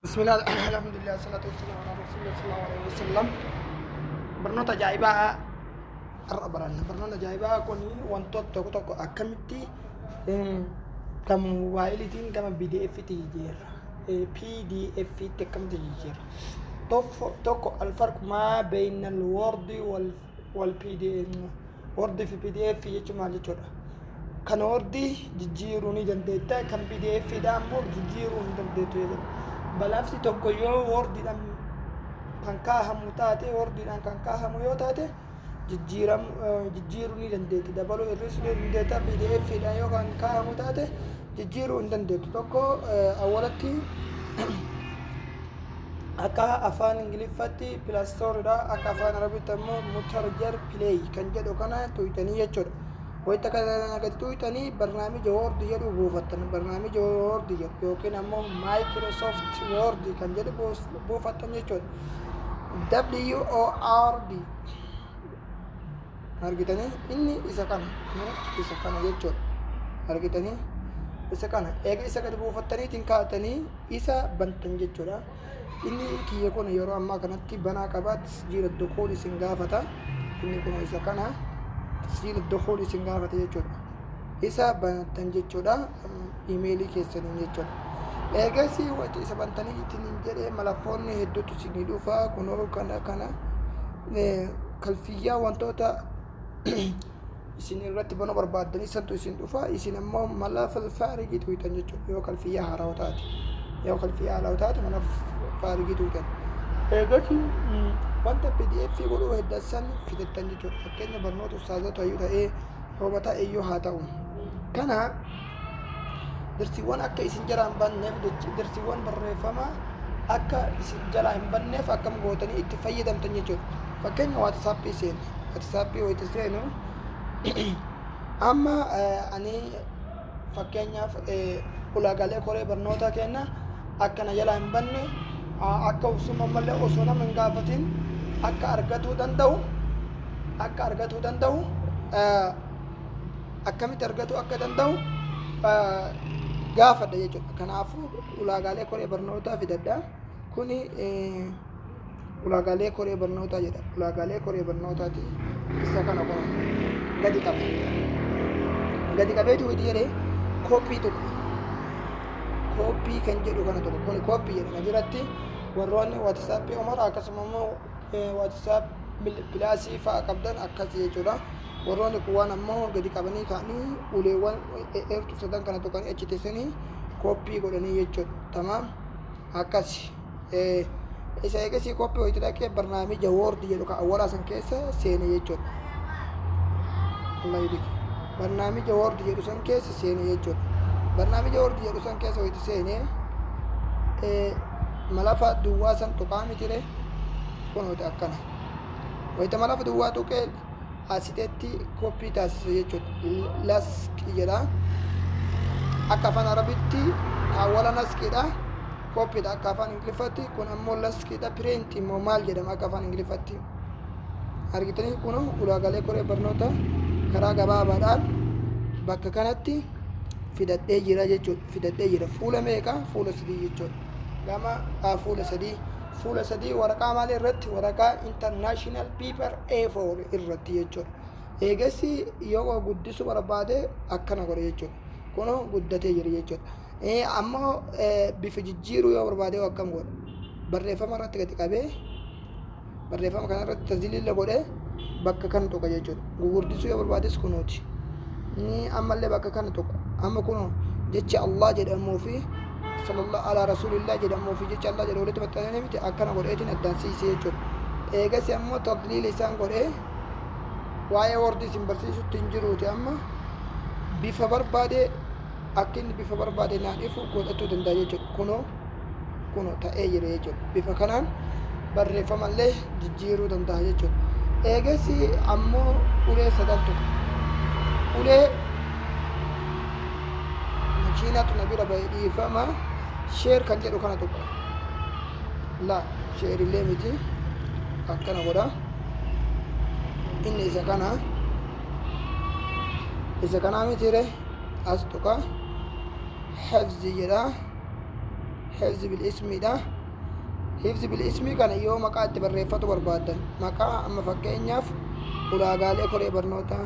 Bismillah, alhamdulillah, salatu wassalamu ala rasulillah sallallahu alaihi wasallam. Barnoota ajaa'ibaa har'a baranna. Barnoota ajaa'ibaa kun wantoota tokko tokko akkamitti gama moobaayiliitiin gama PDF'tti jijjiirra. PDF'tti akkamitti jijjiirra. Tokko alfarq maa bayna al-word wal PDF. Word fi PDF jechuun maal jechuudha? Kan word jijjiiruu ni dandeetta, kan PDF dha ammoo jijjiiruu ni dandeettu jechuudha. Balaafsi tokko yoo wordiidhaan kan kaahamu taate wordiidhaan kan kaahamu yoo taate jijjiiruu ni dandeetti, dabaluu hir'isuu ni dandeetta. PDF'dhaan yoo kan kaahamu taate jijjiiruu hin dandeettu. Tokko awwalatti akka afaan ingiliffatti pilaastooriidha, akka afaan arabitti ammoo mutarjar pileey kan jedhu kana tuyxanii jechuudha. Wayita kana gadi tuyxanii barnaamija word jedhu buufattan, barnaamija word jedhu yookiin ammoo Microsoft Word kan jedhu buufattan jechuudha. WORD argitanii inni isa kana jechuudha. Argitanii isa kana eega isa gadi buufattaniitiin kaa'atanii isa bantan jechuudha. Inni kiyya kun yeroo ammaa kanatti banaa qabaat jiira dukuul isin gaafata. Inni kun isa kana tasjiila dukuul isin gaafata jechuudha. Isa banatan jechuudha. Imeelii keessaniin jechuudha. Eegas wanti isa bantanii ittiin jedhee malaffoonni hedduutu isin dhufa. Kunoo kana kalfiyyaa wantoota isin irratti banuu barbaadanii santu isin dhufa. Isin ammoo mala falfaarigii tuytan jechuudha. Yoo kalfiyyaa haarawaa taate, yoo kalfiyyaa haarawaa taate mala faarigii tuytan. Eegas wanta PDF godhuu heddasan fidattan jechuudha. Fakkeenya barnoota ustaazota iyyuu ta'ee roobata iyyuu haa ta'u. Kana darsiiwwan akka isin jalaa hin banneef, darsiiwwan barreeffama akka isin jalaa hin banneef akkam gootanii itti fayyadamtan jechuudha. Fakkeenya WhatsApp seenu, WhatsApp wayita seenu amma ani fakkeenyaaf ulaagaalee koree barnoota kenna akkana jalaa hin banne akka usuma malee osoo nama hin gaafatin akka argatuu danda'u akkamitti argatu akka danda'u gaafadha jechuudha. Kanaafuu ulaagaalee koree barnootaa fidadha. Kuni ulaagaalee koree barnootaa jedha. Ulaagaalee koree barnootaati. Isa kana kun gadi qaba. Gadi qabeetu itti jedhee kooppii tokko. Kooppii kan jedhu kana tokko. Kuni kooppii jedhama. Biratti warroonni WhatsApp Umar akkasuma immoo WhatsApp pilaasii fa'aa qabdan akkasii jechuudha. Warroonni kuwwan ammoo gadi qabanii ka'anii uleewwan eertuu sadan kana tokkanii achi teessanii kooppii godhanii jechuudha. Tamaam akkasi. Isa eegasii kooppii wayita dhaqee barnaamija Word jedhu kan awwaalaa san keessa seene jechuudha. Barnaamija Word jedhu san keessa seene jechuudha. Barnaamija Word jedhu san keessa wayita seene malafa duwwaa san tuqaa mitire kun wayita akkana. Wayita malafa duwwaa tuqee asitetti kooppii taasisa jechuudha. Laskii jedha. Akka afaan arabitti awwaala laskiidha. Kooppiidha akka afaan ingiliffatti. Kun ammoo laskiidha. Piriint immoo maal jedhama akka afaan ingiliffatti. Argitanii kun ulaagaalee koree barnoota karaa gabaabaadhaan bakka kanatti fidadhee jira jechuudha. Fidadhee jira. Fuula meeqa? Fuula 3 jechuudha. Gama fuula sadii waraqaa maal irratti? Waraqaa international paper A4 irratti jechuudha. Eegas yoo guddisuu barbaade akkana godhe jechuudha. Kun guddatee jira jechuudha. Ammoo bifa jijjiiruu yoo barbaade akkam godha? Barreeffama irratti gadi qabee barreeffama kana irratti tajaajila godhee bakka kana tuqa jechuudha. Guddisuu yoo barbaades kunuuti. Ammallee bakka kana tuqa. Amma kun jecha Allah jedhamuu fi sallallahu ala rasulillah jedhamuu fi jecha Allah jedhu walitti maxxananii miti akkana godheetiin addansiisee jechuudha. Eegas ammoo tadliila isaan godhee waa'ee wordii isin barsiisutti hin jiruuti. Amma bifa barbaade akka inni bifa barbaade naan ifu godhachuu danda'a jechuudha. Kunoo ta'ee jira jechuudha. Bifa kanaan barreeffamallee jijjiiruu danda'a jechuudha. Eegas ammoo ulee sadan tuqa. Ulee makiinatu na bira bahee dhiifama. Sheer kan jedhu kana tuqa. La sheerillee miti akkana godha. Inni isa kana mitire as tuqa. Hafzi jedha. hifzi bil ismiidha. Hifzi bil ismii kana yoo maqaa itti barreeffatu barbaadan maqaa amma fakkeenyaaf ulaagaalee koree barnoota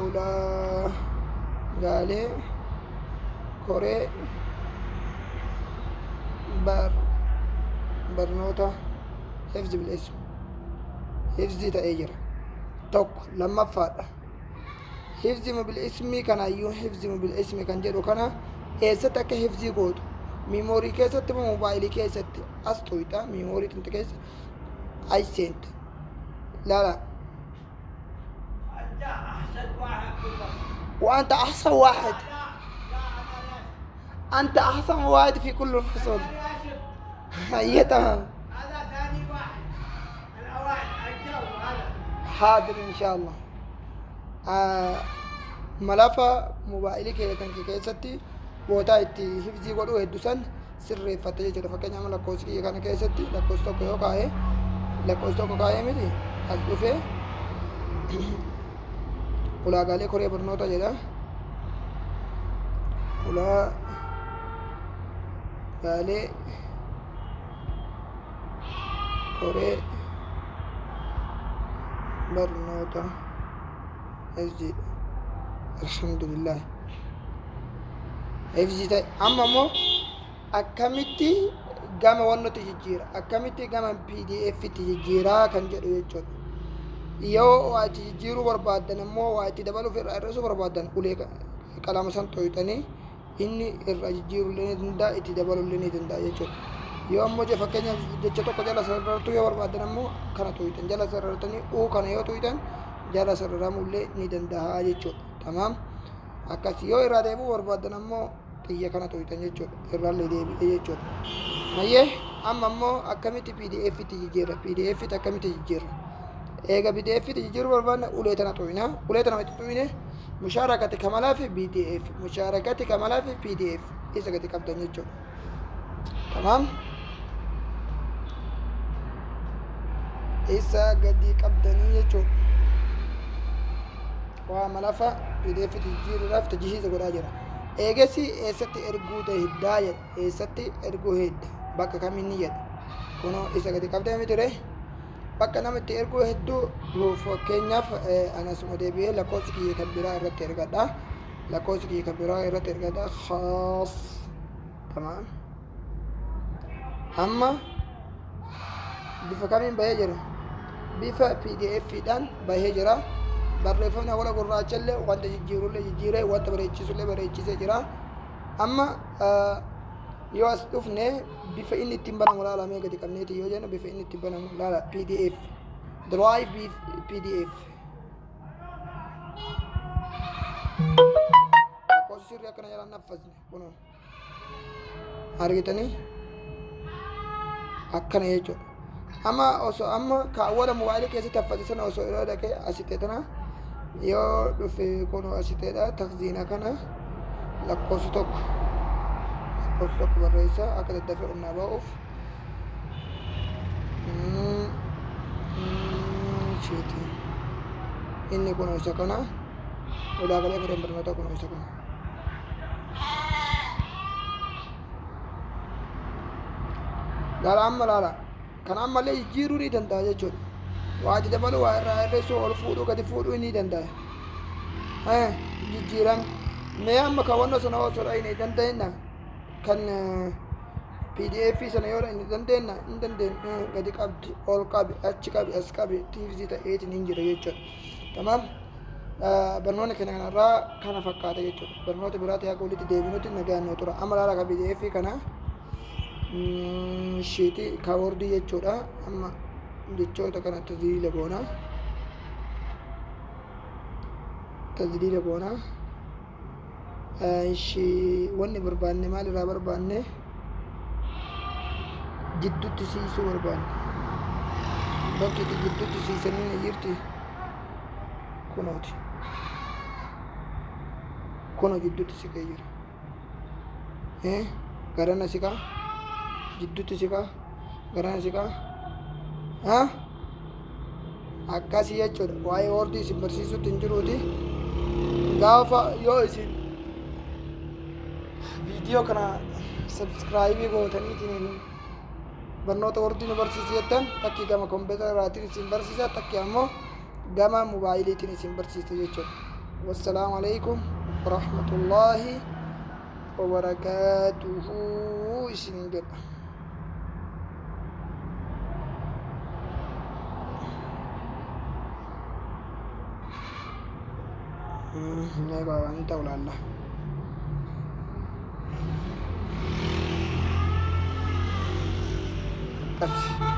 ulaagaalee koree barnoota hifzi bil ismi hifzi ta'ee jira tokko. Lammaffaadha hifzi bil ismii kanaayyuu hifzi bil ismii kan jedhu kana eessatti akka hifzii gootu miimoorii keessatti moo moobaayilii keessatti as tuuta miimoorii tinta keessa ay seenta laala وأنت أحسن واحد أنت أحسن واحد في كل الفصول. هي تمام هذا ثاني واحد الأوائل الجو هذا حاضر إن شاء الله. ملفا موبايلي كيستي بوتا itti hifzii godhu hedduusan sirreeffatte jechuudha. Fakkeenyaaf lakkoofsi kiyya kana keessatti lakkoofsi tokko yoo kaa'ee miti as dhufee ulaagaalee koree barnoota jedha. Ulaagaalee koree barnoota hifzii alhamdulillah hifzii ta'e. Amma immoo akkamitti gama wannooti jijjiira akkamitti gama pdf itti jijjiiraa kan jedhu jechuudha. Yoo waa itti jijjiiruu barbaadan immoo waa itti dabaluuf irraa hir'isuu barbaadan ulee qalama san xooyxanii inni irra jijjiirullee ni danda'a itti dabalullee ni danda'a jechuudha. Yoo ammoo fakkeenyaaf jecha tokko jala sarartuu yoo barbaadan immoo kana xooyxan jala sarartanii kana yoo xooyxan jala sararamullee ni danda'a jechuudha. Tamaam akkasii yoo irraa deebi'uu barbaadan ammoo xiyya kana xooyxan jechuudha. Irraallee deebi'ee jechuudha. Mayyee amma immoo akkamitti pdf itti jijjiirra pdf itti akkamitti jijjiirra eega pdf itti jijjiiruu barbaadna ulee tana xooyna ulee tana itti xooyne mushaarakati kamalaa fi pdf mushaarakati kamalaa fi pdf isa gadi qabdan jechuudha. Tamaam isa gadi qabdanii jechuudha. Waa malafa pdf itti jijjiiruudhaaf tajhiiza godhaa jira. Eegasi eessatti erguu hiddaa jedha eessatti erguu hidda bakka kaminni jedha kunoo isa gadi qabdee mitire bakka namatti erguu hedduu fakkeenyaaf anasuma deebi'ee lakkoofsi kiyya kan biraa irratti ergadha lakkoofsi kiyya kan biraa irratti ergadha khaas. Tamaam amma bifa kamiin bahee jira bifa pdf dhaan bahee jira. Barreeffamni awwala gurraachallee wanta jijjiirullee jijjiiree wanta bareechisullee bareechisee jira. Amma yoo as dhufne bifa inni ittiin banamu laalamee gadi qabneeti yoo jennu bifa inni ittiin banamu laala pdf drive pdf lakkoofsi sirrii akkana jalaan naffasne kunoo argitanii akkana jechuudha. Amma osoo amma kaawwata moobaayilii keessatti haffasisan osoo irra dhaqee asitti tana yoo dhufe kunoo asitteedha takziina kana lakkoofsi tokko barreessa akka daddafee onnaa ba'uuf inni kunoo isa kana ulaagaalee koree barnoota kunoo isa kana laala amma laala kan ammallee jijjiiruu ni danda'a jechuudha. Waa itti dabalu waa irraa hir'isuu ol fuudhuu gadi fuudhuu ni danda'a. Jijjiirame mee amma kaawwannoo sana osoo hin dandeenna kan pdf sana yoo hin dandeenna hin dandeenye gadi qabdi ol qabi achi qabi as qabi tvz ta'eetiin hin jira jechuudha. Tamaam barnoonni keenya kanarraa kana fakkaata jechuudha. Barnoota biraatti haa walitti deebinutti nagaan nuu tura. Amma laala pdf kana sheetii kaawordii jechuudha. Amma jechoota kana tajliila goona wanni barbaanne maal irraa barbaanne jidduutti siisuu barbaanne bakki itti jidduutti siisanii jirti kunooti kuno jidduutti siqee jira garana siqaa jidduutti siqaa garana siqaa akkasii jechuudha. Waa'ee wordii isin barsiisutti hin jiruuti. Gaafa yoo isin viidiyoo kana sabskraayibii gootaniitiin barnoota wordii nu barsiisu jettan takki gama kompiitaraatiin isin barsiisa takki ammoo gama moobaayiliitiin isin barsiisa jechuudha. Wassalaamu alaikum warahmatullaahi wabarakaatuhu isiniin jedha. Ini tahu lah. Kasih.